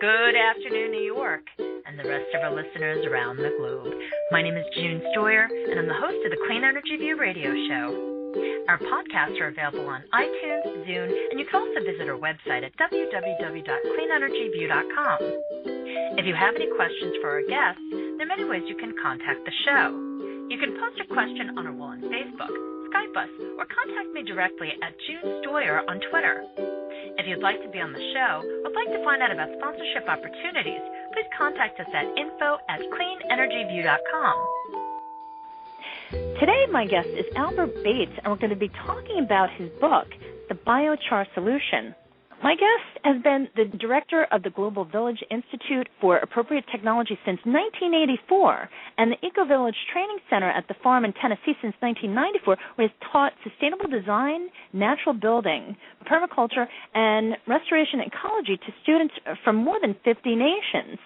Good afternoon, New York, and the rest of our listeners around the globe. My name is June Stoyer, and I'm the host of the Clean Energy View radio show. Our podcasts are available on iTunes, Zune, and you can also visit our website at www.cleanenergyview.com. If you have any questions for our guests, there are many ways you can contact the show. You can post a question on our wall on Facebook, Skype us, or contact me directly at June Stoyer on Twitter. If you'd like to be on the show or would like to find out about sponsorship opportunities, please contact us at info@cleanenergyview.com. Today, my guest is Albert Bates, and we're going to be talking about his book, The Biochar Solution. My guest has been the director of the Global Village Institute for Appropriate Technology since 1984 and the Eco Village Training Center at the farm in Tennessee since 1994, where he's taught sustainable design, natural building, permaculture, and restoration ecology to students from more than 50 nations.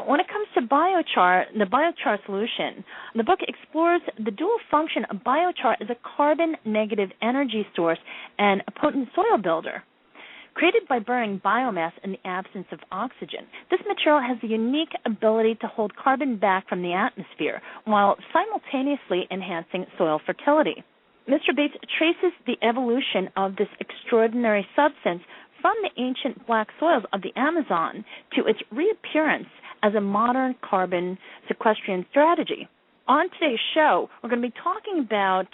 When it comes to biochar, the biochar solution, the book explores the dual function of biochar as a carbon-negative energy source and a potent soil builder. Created by burning biomass in the absence of oxygen, this material has the unique ability to hold carbon back from the atmosphere while simultaneously enhancing soil fertility. Mr. Bates traces the evolution of this extraordinary substance from the ancient black soils of the Amazon to its reappearance as a modern carbon sequestration strategy. On today's show, we're going to be talking about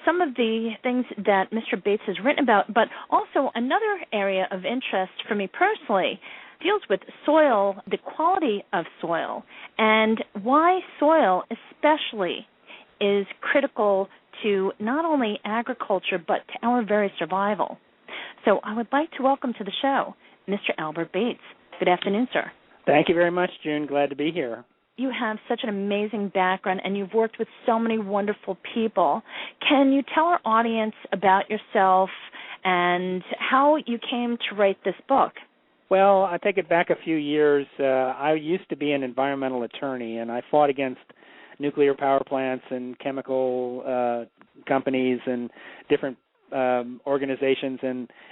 some of the things that Mr. Bates has written about, but also another area of interest for me personally deals with soil, the quality of soil, and why soil especially is critical to not only agriculture but to our very survival. So I would like to welcome to the show Mr. Albert Bates. Good afternoon, sir. Thank you very much, June. Glad to be here. You have such an amazing background, and you've worked with so many wonderful people. Can you tell our audience about yourself and how you came to write this book? Well, I'll take it back a few years. I used to be an environmental attorney, and I fought against nuclear power plants and chemical companies and different organizations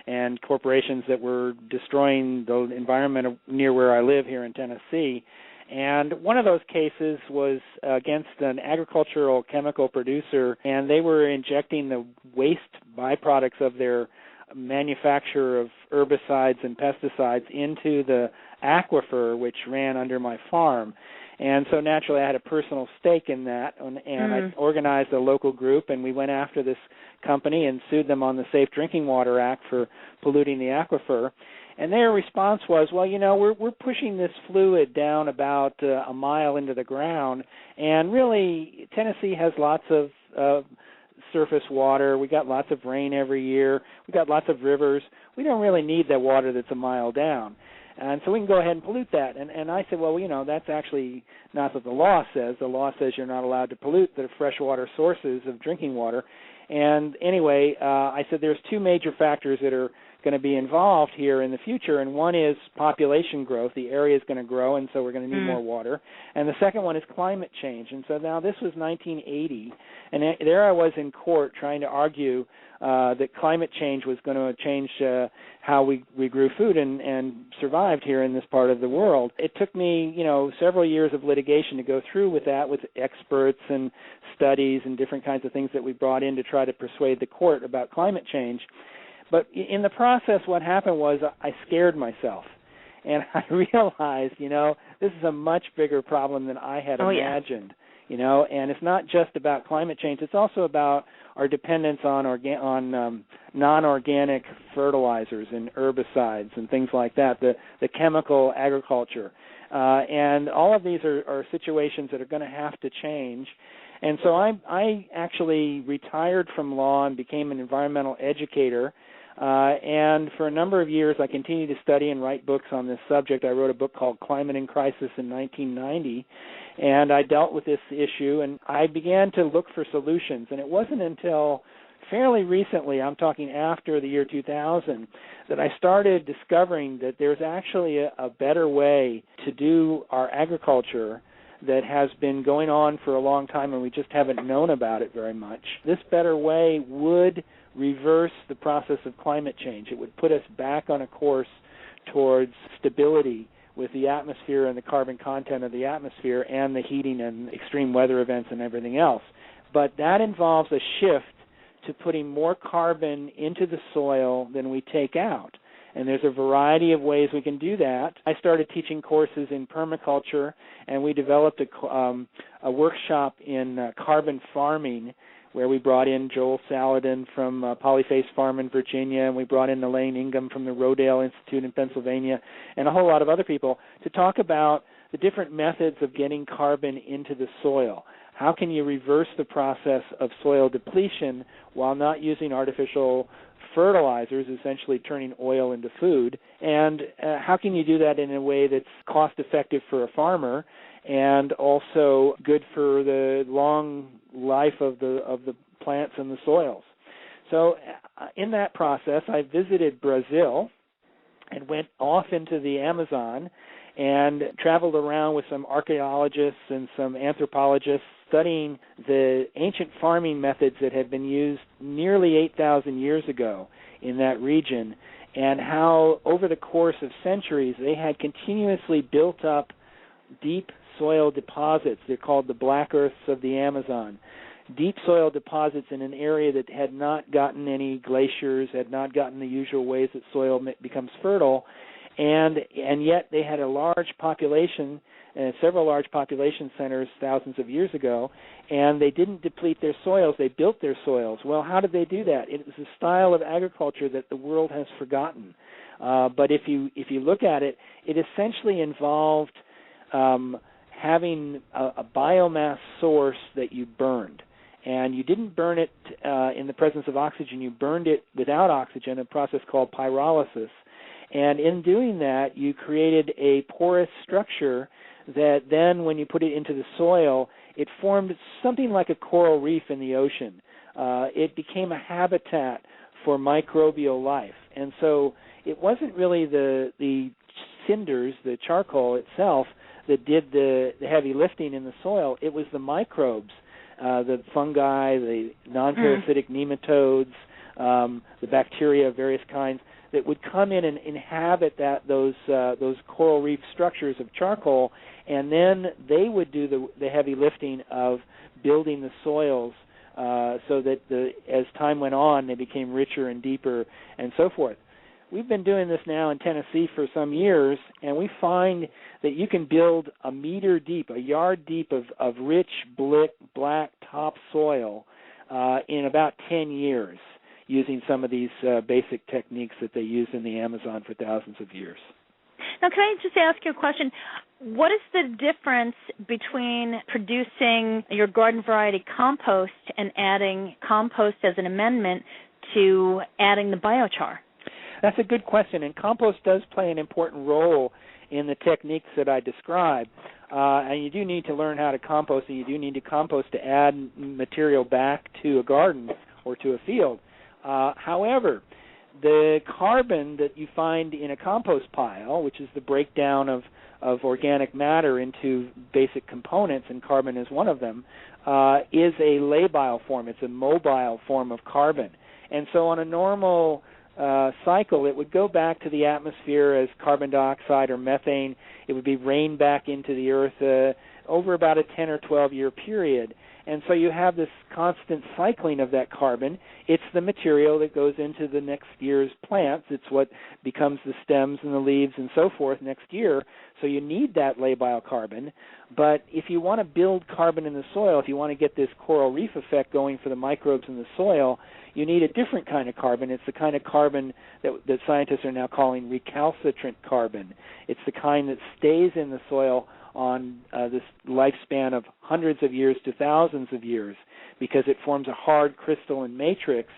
and corporations that were destroying the environment near where I live here in Tennessee. And one of those cases was against an agricultural chemical producer, and they were injecting the waste byproducts of their manufacture of herbicides and pesticides into the aquifer, which ran under my farm. And so naturally I had a personal stake in that, and I organized a local group, and we went after this company and sued them on the Safe Drinking Water Act for polluting the aquifer. And their response was, well, you know, we're pushing this fluid down about a mile into the ground, and really Tennessee has lots of surface water. We got lots of rain every year. We got lots of rivers. We don't really need that water that's a mile down. And so we can go ahead and pollute that. And I said, well, you know, that's actually not what the law says. The law says you're not allowed to pollute the freshwater sources of drinking water. And anyway, I said there's two major factors that are going to be involved here in the future, and one is population growth. The area is going to grow, and so we're going to need more water. And the second one is climate change. And so now this was 1980, and there I was in court trying to argue that climate change was going to change how we grew food and survived here in this part of the world. It took me, you know, several years of litigation to go through with that, with experts and studies and different kinds of things that we brought in to try to persuade the court about climate change. But in the process, what happened was I scared myself, and I realized, you know, this is a much bigger problem than I had imagined, you know, and it's not just about climate change. It's also about our dependence on non-organic fertilizers and herbicides and things like that, the chemical agriculture. And all of these are situations that are going to have to change. And so I actually retired from law and became an environmental educator. And for a number of years, I continued to study and write books on this subject. I wrote a book called Climate in Crisis in 1990, and I dealt with this issue, and I began to look for solutions. And it wasn't until fairly recently, I'm talking after the year 2000, that I started discovering that there's actually a better way to do our agriculture that has been going on for a long time, and we just haven't known about it very much. This better way would reverse the process of climate change. It would put us back on a course towards stability with the atmosphere and the carbon content of the atmosphere and the heating and extreme weather events and everything else. But that involves a shift to putting more carbon into the soil than we take out. And there's a variety of ways we can do that. I started teaching courses in permaculture, and we developed a workshop in carbon farming, where we brought in Joel Saladin from Polyface Farm in Virginia, and we brought in Elaine Ingham from the Rodale Institute in Pennsylvania, and a whole lot of other people to talk about the different methods of getting carbon into the soil. How can you reverse the process of soil depletion while not using artificial fertilizers, essentially turning oil into food? And how can you do that in a way that's cost-effective for a farmer and also good for the long life of the plants and the soils? So in that process, I visited Brazil and went off into the Amazon and traveled around with some archaeologists and some anthropologists studying the ancient farming methods that had been used nearly 8,000 years ago in that region, and how over the course of centuries they had continuously built up deep soil deposits. They're called the black earths of the Amazon. Deep soil deposits in an area that had not gotten any glaciers, had not gotten the usual ways that soil becomes fertile, and yet they had a large population, several large population centers thousands of years ago, and they didn't deplete their soils. They built their soils. Well, how did they do that? It was a style of agriculture that the world has forgotten. But if you look at it, it essentially involved having a biomass source that you burned. And you didn't burn it in the presence of oxygen. You burned it without oxygen, a process called pyrolysis. And in doing that, you created a porous structure that then, when you put it into the soil, it formed something like a coral reef in the ocean. It became a habitat for microbial life. And so it wasn't really the cinders, the charcoal itself, that did the heavy lifting in the soil. It was the microbes, the fungi, the non-parasitic nematodes, the bacteria of various kinds, that would come in and inhabit those coral reef structures of charcoal, and then they would do the heavy lifting of building the soils so that as time went on, they became richer and deeper and so forth. We've been doing this now in Tennessee for some years, and we find that you can build a meter deep, a yard deep of rich, black topsoil in about 10 years, using some of these basic techniques that they use in the Amazon for thousands of years. Now, can I just ask you a question? What is the difference between producing your garden variety compost and adding compost as an amendment to adding the biochar? That's a good question, and compost does play an important role in the techniques that I described. And you do need to learn how to compost, and you do need to compost to add material back to a garden or to a field. However, the carbon that you find in a compost pile, which is the breakdown of organic matter into basic components, and carbon is one of them, is a labile form. It's a mobile form of carbon. And so on a normal cycle, it would go back to the atmosphere as carbon dioxide or methane. It would be rained back into the earth over about a 10 or 12-year period. And so you have this constant cycling of that carbon. It's the material that goes into the next year's plants. It's what becomes the stems and the leaves and so forth next year. So you need that labile carbon. But if you want to build carbon in the soil, if you want to get this coral reef effect going for the microbes in the soil, you need a different kind of carbon. It's the kind of carbon that scientists are now calling recalcitrant carbon. It's the kind that stays in the soil on this lifespan of hundreds of years to thousands of years, because it forms a hard crystalline matrix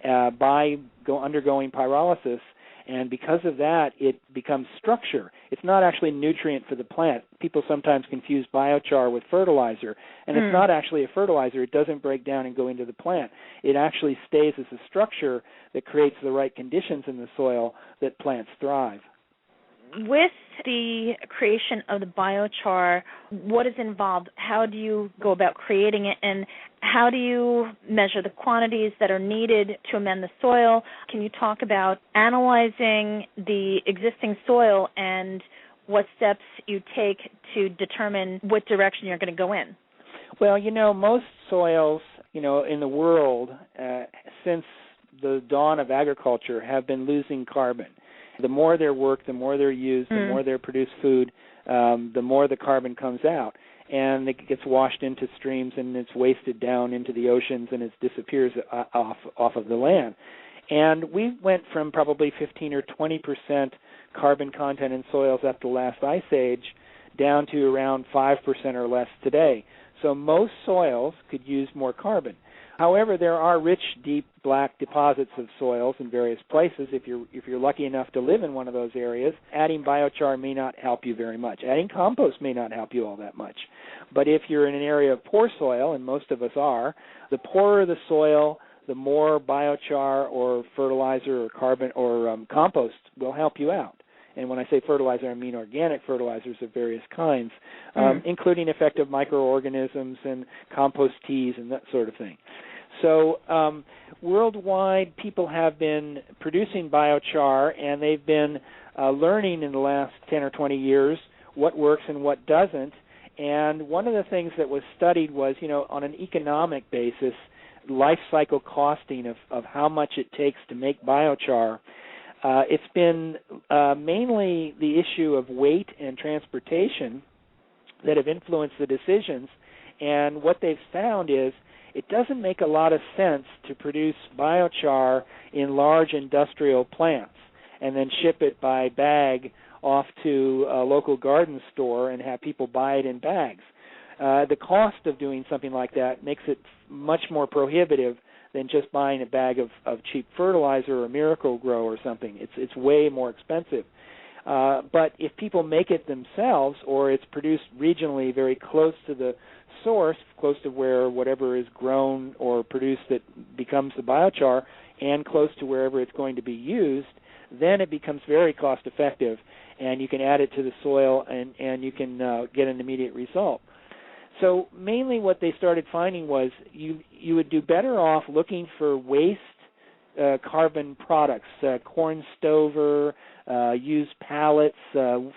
by undergoing pyrolysis, and because of that, it becomes structure. It's not actually nutrient for the plant. People sometimes confuse biochar with fertilizer, and it's not actually a fertilizer. It doesn't break down and go into the plant. It actually stays as a structure that creates the right conditions in the soil that plants thrive. With the creation of the biochar, what is involved? How do you go about creating it, and how do you measure the quantities that are needed to amend the soil? Can you talk about analyzing the existing soil and what steps you take to determine what direction you're going to go in? Well, most soils, in the world, since the dawn of agriculture, have been losing carbon. The more they're worked, the more they're used, the more they produce food, the more the carbon comes out. And it gets washed into streams, and it's wasted down into the oceans, and it disappears off of the land. And we went from probably 15 or 20% carbon content in soils after the last ice age down to around 5% or less today. So most soils could use more carbon. However, there are rich, deep, black deposits of soils in various places. If you're lucky enough to live in one of those areas, adding biochar may not help you very much. Adding compost may not help you all that much. But if you're in an area of poor soil, and most of us are, the poorer the soil, the more biochar or fertilizer or carbon or compost will help you out. And when I say fertilizer, I mean organic fertilizers of various kinds, including effective microorganisms and compost teas and that sort of thing. So worldwide, people have been producing biochar, and they've been learning in the last 10 or 20 years what works and what doesn't. And one of the things that was studied was, on an economic basis, life cycle costing of how much it takes to make biochar. It's been mainly the issue of weight and transportation that have influenced the decisions. And what they've found is it doesn't make a lot of sense to produce biochar in large industrial plants and then ship it by bag off to a local garden store and have people buy it in bags. The cost of doing something like that makes it much more prohibitive than just buying a bag of cheap fertilizer or Miracle-Gro or something. It's way more expensive. But if people make it themselves, or it's produced regionally very close to the source, close to where whatever is grown or produced that becomes the biochar, and close to wherever it's going to be used, then it becomes very cost-effective, and you can add it to the soil, and you can get an immediate result. So mainly what they started finding was you would do better off looking for waste carbon products, corn stover, used pallets,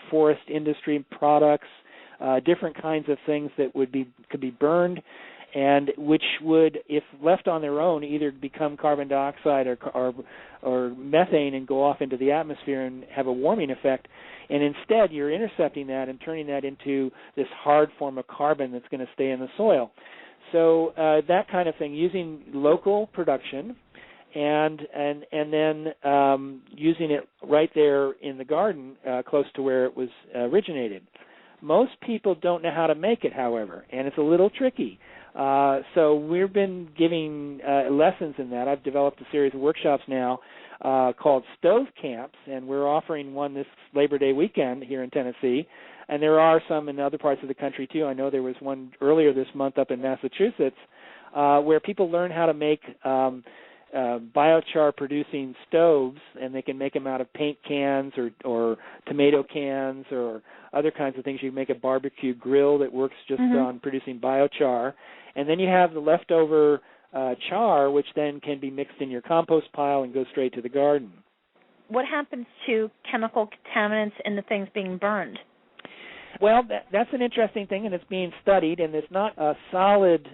forest industry products, different kinds of things that could be burned, and which would, if left on their own, either become carbon dioxide or methane and go off into the atmosphere and have a warming effect. And instead, you're intercepting that and turning that into this hard form of carbon that's going to stay in the soil. So that kind of thing, using local production and then using it right there in the garden, close to where it was originated. Most people don't know how to make it, however, and it's a little tricky. So we've been giving lessons in that. I've developed a series of workshops now called Stove Camps, and we're offering one this Labor Day weekend here in Tennessee. And there are some in other parts of the country, too. I know there was one earlier this month up in Massachusetts where people learn how to make biochar-producing stoves, and they can make them out of paint cans or tomato cans or other kinds of things. You can make a barbecue grill that works just on producing biochar. And then you have the leftover char, which then can be mixed in your compost pile and go straight to the garden. What happens to chemical contaminants in the things being burned? Well, that's an interesting thing, and it's being studied, and it's not a solid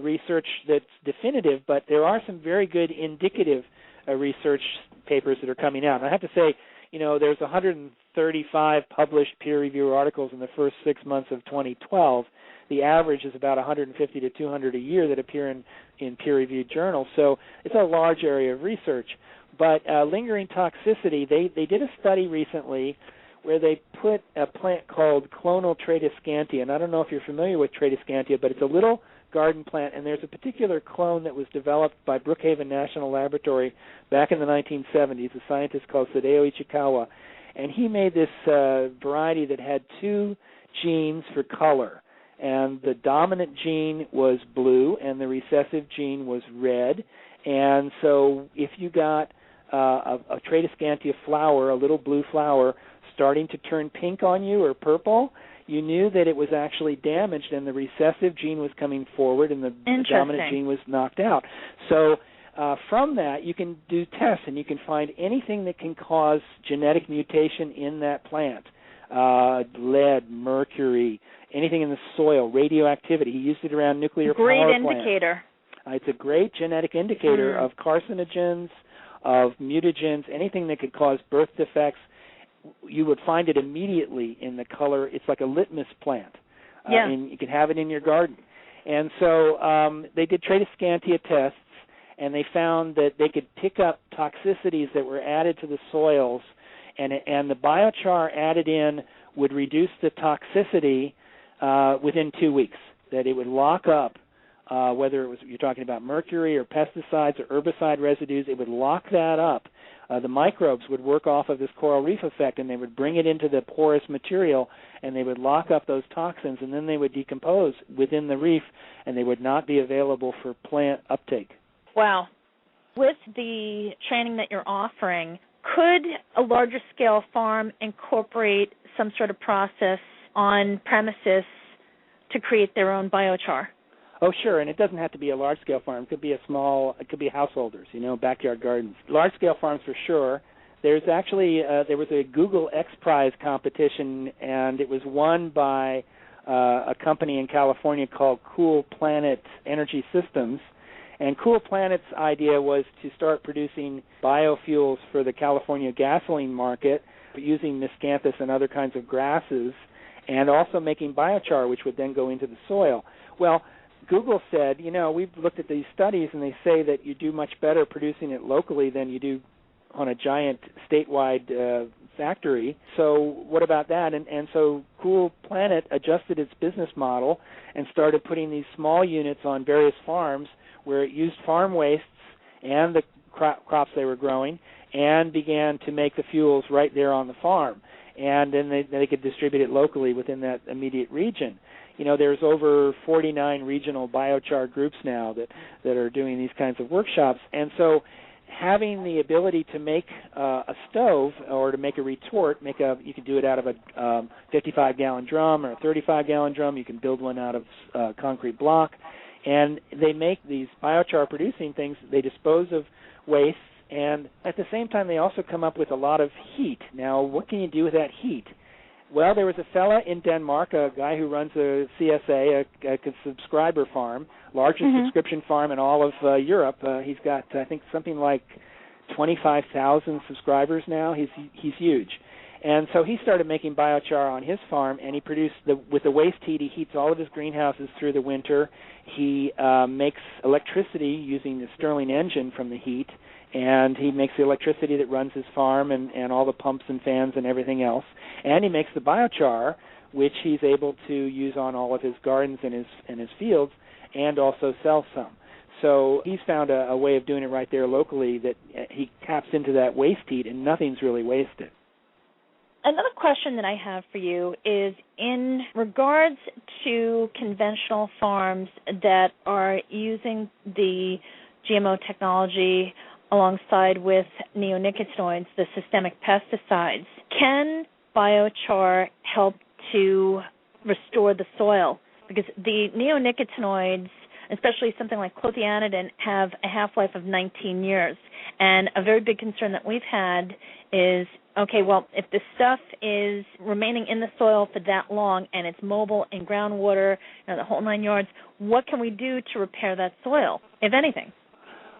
research that's definitive, but there are some very good indicative research papers that are coming out. And I have to say, there's 135 published peer-reviewed articles in the first 6 months of 2012. The average is about 150 to 200 a year that appear in peer-reviewed journals. So it's a large area of research. But lingering toxicity, they did a study recently where they put a plant called clonal Tradescantia. And I don't know if you're familiar with Tradescantia, but it's a little garden plant, and there's a particular clone that was developed by Brookhaven National Laboratory back in the 1970s, a scientist called Sadeo Ichikawa. And he made this variety that had two genes for color. And the dominant gene was blue, and the recessive gene was red. And so if you got a Tradescantia flower, a little blue flower, starting to turn pink on you or purple, you knew that it was actually damaged and the recessive gene was coming forward and the dominant gene was knocked out. So from that, you can do tests and you can find anything that can cause genetic mutation in that plant. lead, mercury, anything in the soil, radioactivity. He used it around nuclear power plants. Great indicator. It's a great genetic indicator of carcinogens, of mutagens, anything that could cause birth defects. You would find it immediately in the color. It's like a litmus plant. And you can have it in your garden. And so they did Tradescantia tests, and they found that they could pick up toxicities that were added to the soils, and the biochar added in would reduce the toxicity within 2 weeks, that it would lock up, whether it was you're talking about mercury or pesticides or herbicide residues, it would lock that up. The microbes would work off of this coral reef effect, and they would bring it into the porous material, and they would lock up those toxins, and then they would decompose within the reef, and they would not be available for plant uptake. Wow. With the training that you're offering, could a larger scale farm incorporate some sort of process on premises to create their own biochar? Oh, sure, and it doesn't have to be a large-scale farm. It could be it could be householders, backyard gardens. Large-scale farms for sure. There's actually, there was a Google X Prize competition, and it was won by a company in California called Cool Planet Energy Systems. And Cool Planet's idea was to start producing biofuels for the California gasoline market using miscanthus and other kinds of grasses, and also making biochar, which would then go into the soil. Well, Google said, we've looked at these studies, and they say that you do much better producing it locally than you do on a giant statewide factory. So what about that? And so Cool Planet adjusted its business model and started putting these small units on various farms where it used farm wastes and the crops they were growing and began to make the fuels right there on the farm. And then they could distribute it locally within that immediate region. There's over 49 regional biochar groups now that are doing these kinds of workshops. And so having the ability to make a stove or to make a retort, you can do it out of a 55-gallon drum or a 35-gallon drum. You can build one out of concrete block. And they make these biochar-producing things. They dispose of wastes, and at the same time, they also come up with a lot of heat. Now, what can you do with that heat? Well, there was a fella in Denmark, a guy who runs a CSA, a subscriber farm, largest subscription farm in all of Europe. He's got, I think, something like 25,000 subscribers now. He's huge. And so he started making biochar on his farm, and he produced, with the waste heat, he heats all of his greenhouses through the winter. He makes electricity using the Stirling engine from the heat, and he makes the electricity that runs his farm and all the pumps and fans and everything else. And he makes the biochar, which he's able to use on all of his gardens and his fields, and also sell some. So he's found a way of doing it right there locally that he taps into that waste heat, and nothing's really wasted. Another question that I have for you is in regards to conventional farms that are using the GMO technology alongside with neonicotinoids, the systemic pesticides. Can biochar help to restore the soil? Because the neonicotinoids, especially something like clothianidin, have a half-life of 19 years. And a very big concern that we've had is, okay, well, if the stuff is remaining in the soil for that long and it's mobile in groundwater, the whole 9 yards, what can we do to repair that soil, if anything?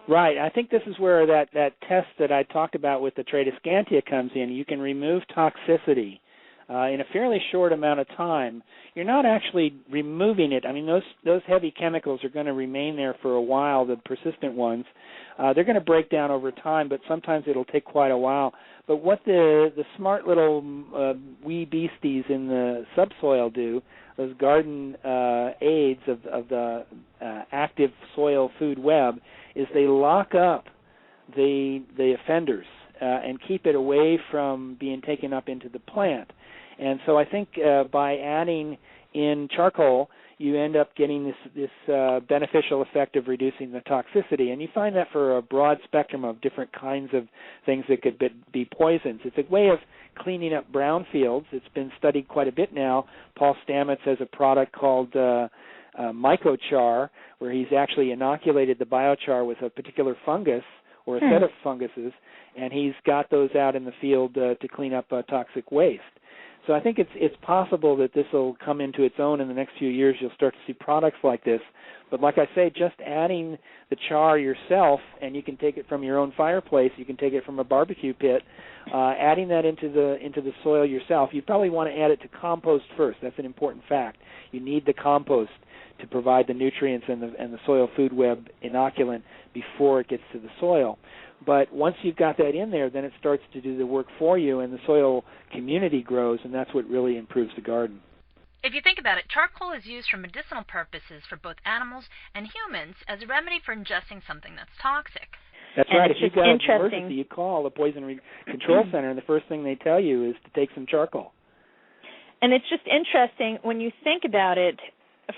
Right. I think this is where that test that I talked about with the Tradescantia comes in. You can remove toxicity in a fairly short amount of time. You're not actually removing it. I mean, those heavy chemicals are going to remain there for a while, the persistent ones. They're going to break down over time, but sometimes it'll take quite a while. But what the smart little wee beasties in the subsoil do, those garden aids of the active soil food web, is they lock up the offenders and keep it away from being taken up into the plant. And so I think by adding in charcoal, you end up getting this beneficial effect of reducing the toxicity. And you find that for a broad spectrum of different kinds of things that could be poisons. It's a way of cleaning up brownfields. It's been studied quite a bit now. Paul Stamets has a product called Mycochar, where he's actually inoculated the biochar with a particular fungus or a set of funguses, and he's got those out in the field to clean up toxic waste. So I think it's possible that this will come into its own in the next few years. You'll start to see products like this. But like I say, just adding the char yourself, and you can take it from your own fireplace, you can take it from a barbecue pit, adding that into the soil yourself. You probably want to add it to compost first. That's an important fact. You need the compost to provide the nutrients and the soil food web inoculant before it gets to the soil. But once you've got that in there, then it starts to do the work for you, and the soil community grows, and that's what really improves the garden. If you think about it, charcoal is used for medicinal purposes for both animals and humans as a remedy for ingesting something that's toxic. That's right. If you've got an emergency, you call the Poison Control Center, and the first thing they tell you is to take some charcoal. And it's just interesting when you think about it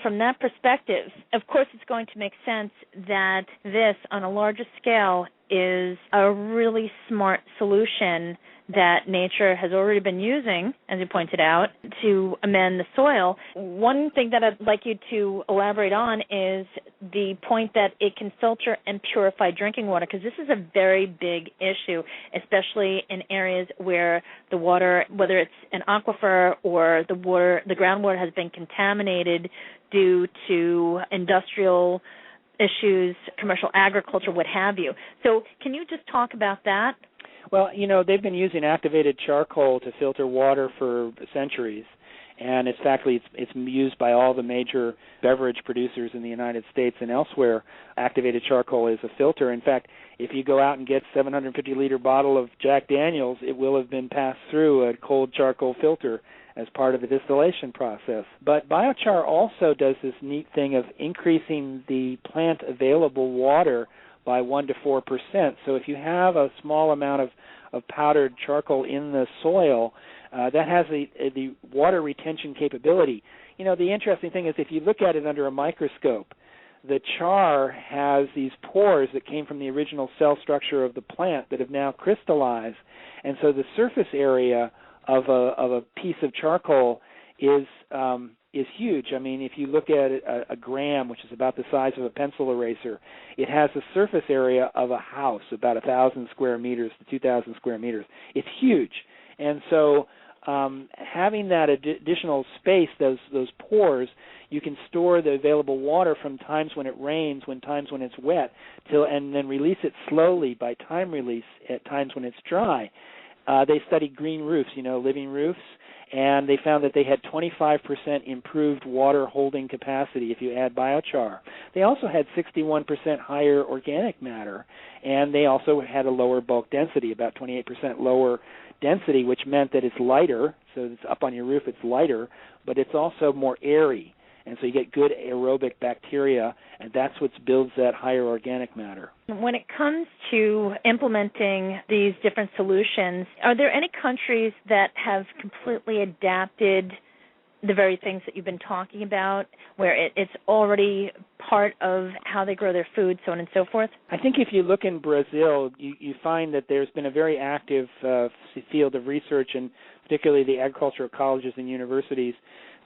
from that perspective. Of course, it's going to make sense that this, on a larger scale, is a really smart solution that nature has already been using, as you pointed out, to amend the soil. One thing that I'd like you to elaborate on is the point that it can filter and purify drinking water, because this is a very big issue, especially in areas where the water, whether it's an aquifer or the groundwater has been contaminated due to industrial issues, commercial agriculture, what have you. So can you just talk about that? Well, they've been using activated charcoal to filter water for centuries, and it's used by all the major beverage producers in the United States and elsewhere. Activated charcoal is a filter. In fact, if you go out and get a 750-liter bottle of Jack Daniels, it will have been passed through a cold charcoal filter as part of the distillation process. But biochar also does this neat thing of increasing the plant available water by 1 to 4%. So if you have a small amount of powdered charcoal in the soil, that has the water retention capability. The interesting thing is if you look at it under a microscope, the char has these pores that came from the original cell structure of the plant that have now crystallized, and so the surface area of a piece of charcoal is huge. I mean, if you look at a gram, which is about the size of a pencil eraser, it has a surface area of a house, about 1,000 square meters to 2,000 square meters. It's huge. And so having that additional space, those pores, you can store the available water from times when it rains, times when it's wet, and then release it slowly by time release at times when it's dry. They studied green roofs, living roofs, and they found that they had 25% improved water holding capacity if you add biochar. They also had 61% higher organic matter, and they also had a lower bulk density, about 28% lower density, which meant that it's lighter. So it's up on your roof, it's lighter, but it's also more airy. And so you get good aerobic bacteria, and that's what builds that higher organic matter. When it comes to implementing these different solutions, are there any countries that have completely adapted the very things that you've been talking about, where it's already part of how they grow their food, so on and so forth? I think if you look in Brazil, you find that there's been a very active field of research, and particularly the agricultural colleges and universities,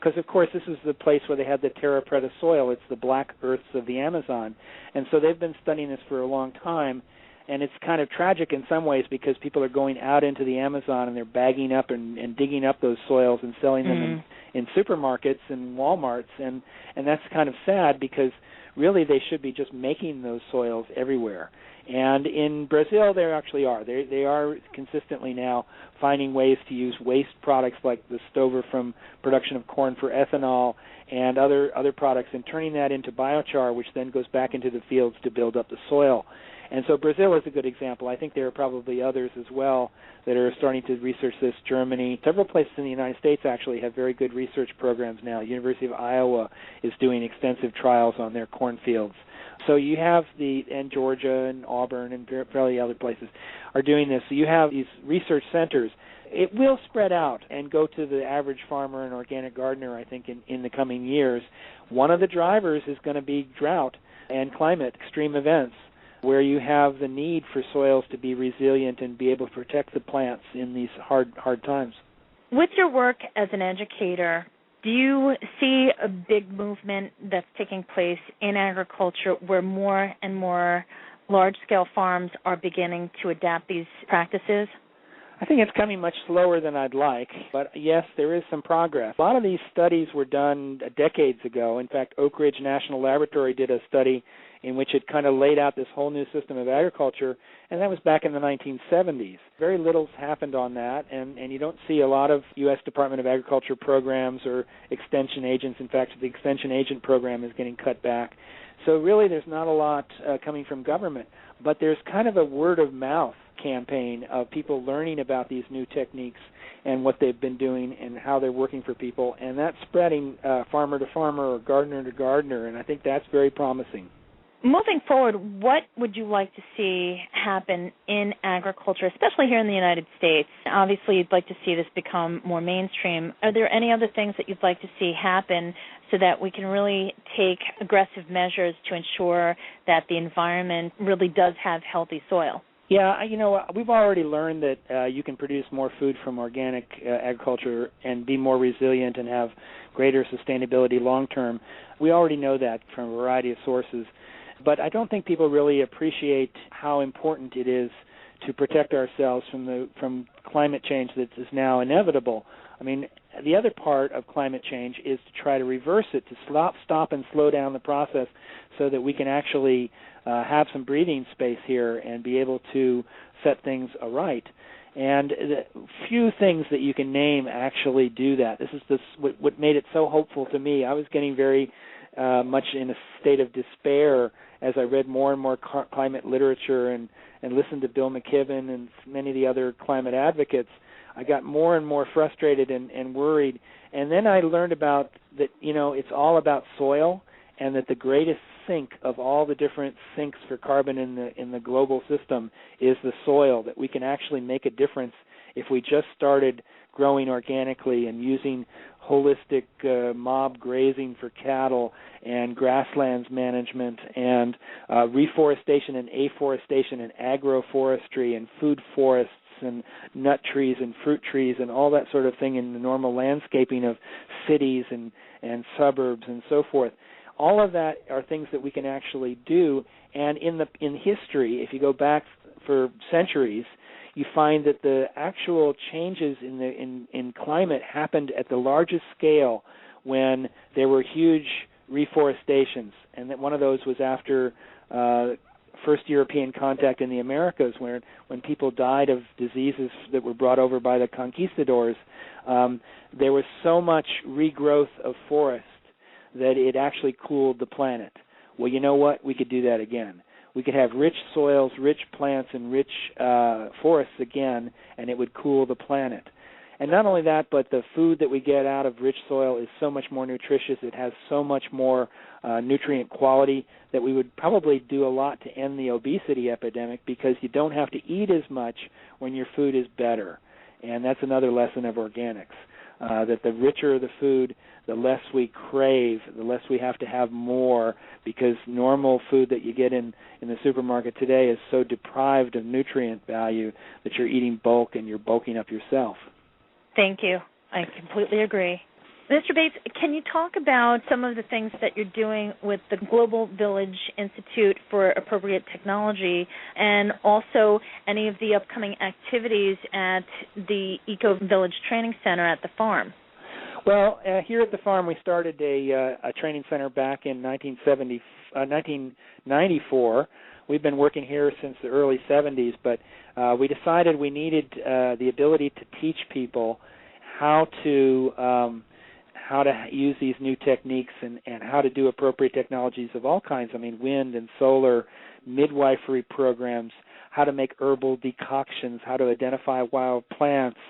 because, of course, this is the place where they had the terra preta soil. It's the black earths of the Amazon. And so they've been studying this for a long time, and it's kind of tragic in some ways because people are going out into the Amazon and they're bagging up and digging up those soils and selling them in supermarkets and Walmarts, and that's kind of sad because really they should be just making those soils everywhere. And in Brazil, they actually are. They are consistently now finding ways to use waste products like the stover from production of corn for ethanol and other products and turning that into biochar, which then goes back into the fields to build up the soil. And so Brazil is a good example. I think there are probably others as well that are starting to research this. Germany, several places in the United States actually have very good research programs now. University of Iowa is doing extensive trials on their cornfields. So you have and Georgia and Auburn and fairly other places are doing this. So you have these research centers. It will spread out and go to the average farmer and organic gardener, I think, in the coming years. One of the drivers is going to be drought and climate extreme events, where you have the need for soils to be resilient and be able to protect the plants in these hard times. With your work as an educator, do you see a big movement that's taking place in agriculture where more and more large-scale farms are beginning to adapt these practices? I think it's coming much slower than I'd like, but yes, there is some progress. A lot of these studies were done decades ago. In fact, Oak Ridge National Laboratory did a study in which it kind of laid out this whole new system of agriculture, and that was back in the 1970s. Very little's happened on that, and you don't see a lot of U.S. Department of Agriculture programs or extension agents. In fact, the extension agent program is getting cut back. So really there's not a lot coming from government, but there's kind of a word-of-mouth campaign of people learning about these new techniques and what they've been doing and how they're working for people, and that's spreading farmer to farmer or gardener to gardener, and I think that's very promising. Moving forward, what would you like to see happen in agriculture, especially here in the United States? Obviously, you'd like to see this become more mainstream. Are there any other things that you'd like to see happen so that we can really take aggressive measures to ensure that the environment really does have healthy soil? Yeah, we've already learned that you can produce more food from organic agriculture and be more resilient and have greater sustainability long term. We already know that from a variety of sources. But I don't think people really appreciate how important it is to protect ourselves from climate change that is now inevitable. I mean, the other part of climate change is to try to reverse it, to stop and slow down the process so that we can actually have some breathing space here and be able to set things aright. And the few things that you can name actually do that. This is what made it so hopeful to me. I was getting very much in a state of despair as I read more and more climate literature and listened to Bill McKibben and many of the other climate advocates. I got more and more frustrated and worried. And then I learned about that, it's all about soil, and that the greatest sink of all the different sinks for carbon in the global system is the soil, that we can actually make a difference if we just started growing organically and using holistic mob grazing for cattle and grasslands management and reforestation and afforestation and agroforestry and food forests and nut trees and fruit trees and all that sort of thing in the normal landscaping of cities and suburbs and so forth. All of that are things that we can actually do, and in history, if you go back for centuries, you find that the actual changes in climate happened at the largest scale when there were huge reforestations, and that one of those was after first European contact in the Americas, when people died of diseases that were brought over by the conquistadors. There was so much regrowth of forest that it actually cooled the planet. Well, you know what? We could do that again. We could have rich soils, rich plants, and rich forests again, and it would cool the planet. And not only that, but the food that we get out of rich soil is so much more nutritious. It has so much more nutrient quality that we would probably do a lot to end the obesity epidemic, because you don't have to eat as much when your food is better. And that's another lesson of organics, that the richer the food, the less we crave, the less we have to have more, because normal food that you get in the supermarket today is so deprived of nutrient value that you're eating bulk and you're bulking up yourself. Thank you. I completely agree. Mr. Bates, can you talk about some of the things that you're doing with the Global Village Institute for Appropriate Technology, and also any of the upcoming activities at the Eco Village Training Center at the farm? Well, here at the farm, we started a training center back in 1994. We've been working here since the early 70s, but we decided we needed the ability to teach people how to use these new techniques and how to do appropriate technologies of all kinds. I mean, wind and solar, midwifery programs, how to make herbal decoctions, how to identify wild plants,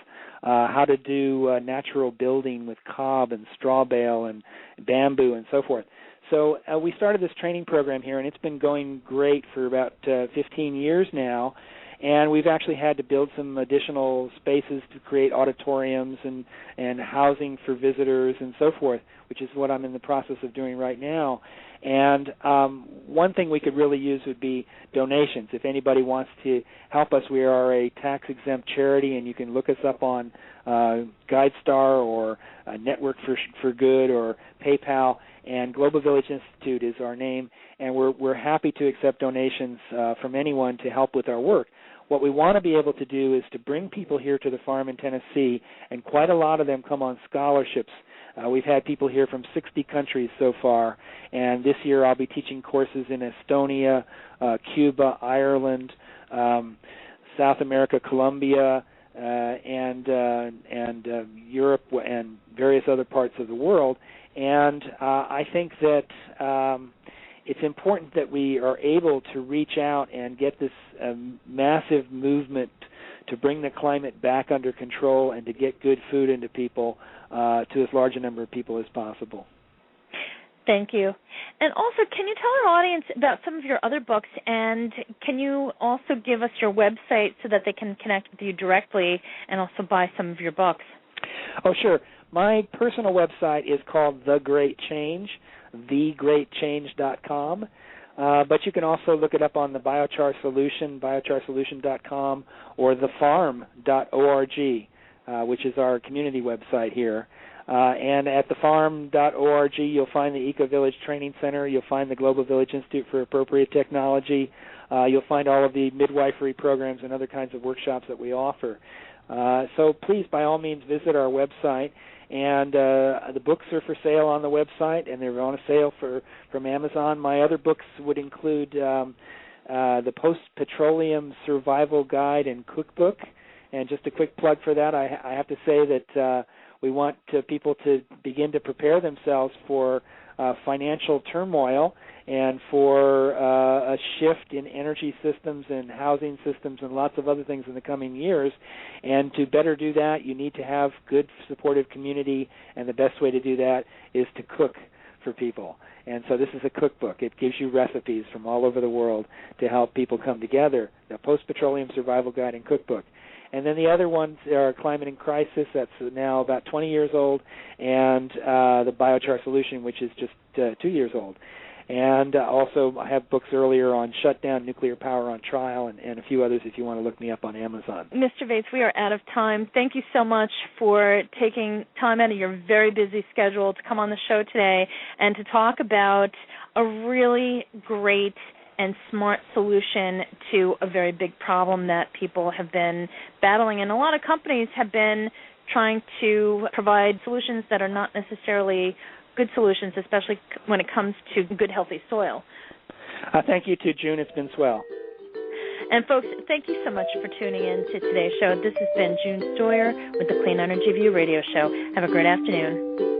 how to do natural building with cob and straw bale and bamboo and so forth. So we started this training program here, and it's been going great for about 15 years now. And we've actually had to build some additional spaces to create auditoriums and housing for visitors and so forth, which is what I'm in the process of doing right now. And one thing we could really use would be donations. If anybody wants to help us, we are a tax-exempt charity, and you can look us up on GuideStar or Network for Good or PayPal, and Global Village Institute is our name, and we're happy to accept donations from anyone to help with our work. What we want to be able to do is to bring people here to the farm in Tennessee, and quite a lot of them come on scholarships. We've had people here from 60 countries so far, and this year I'll be teaching courses in Estonia, Cuba, Ireland, South America, Colombia, and Europe and various other parts of the world. And I think that it's important that we are able to reach out and get this massive movement to bring the climate back under control and to get good food into people, to as large a number of people as possible. Thank you. And also, can you tell our audience about some of your other books, and can you also give us your website so that they can connect with you directly and also buy some of your books? Oh, sure. My personal website is called The Great Change, thegreatchange.com. But you can also look it up on the Biochar Solution, biocharsolution.com, or thefarm.org, which is our community website here. And at thefarm.org, you'll find the Eco-Village Training Center. You'll find the Global Village Institute for Appropriate Technology. You'll find all of the midwifery programs and other kinds of workshops that we offer. So please, by all means, visit our website. And the books are for sale on the website, and they're on a sale from Amazon. My other books would include the Post-Petroleum Survival Guide and Cookbook. And just a quick plug for that, I have to say that we want people to begin to prepare themselves for financial turmoil and for a shift in energy systems and housing systems and lots of other things in the coming years. And to better do that, you need to have good, supportive community, and the best way to do that is to cook for people. And so this is a cookbook. It gives you recipes from all over the world to help people come together, the Post-Petroleum Survival Guide and Cookbook. And then the other ones are Climate in Crisis, that's now about 20 years old, and the Biochar Solution, which is just 2 years old. And also I have books earlier on Shutdown, Nuclear Power on Trial, and a few others if you want to look me up on Amazon. Mr. Vates, we are out of time. Thank you so much for taking time out of your very busy schedule to come on the show today and to talk about a really great and smart solution to a very big problem that people have been battling. And a lot of companies have been trying to provide solutions that are not necessarily good solutions, especially when it comes to good, healthy soil. Thank you, too, June. It's been swell. And, folks, thank you so much for tuning in to today's show. This has been June Stoyer with the Clean Energy View radio show. Have a great afternoon.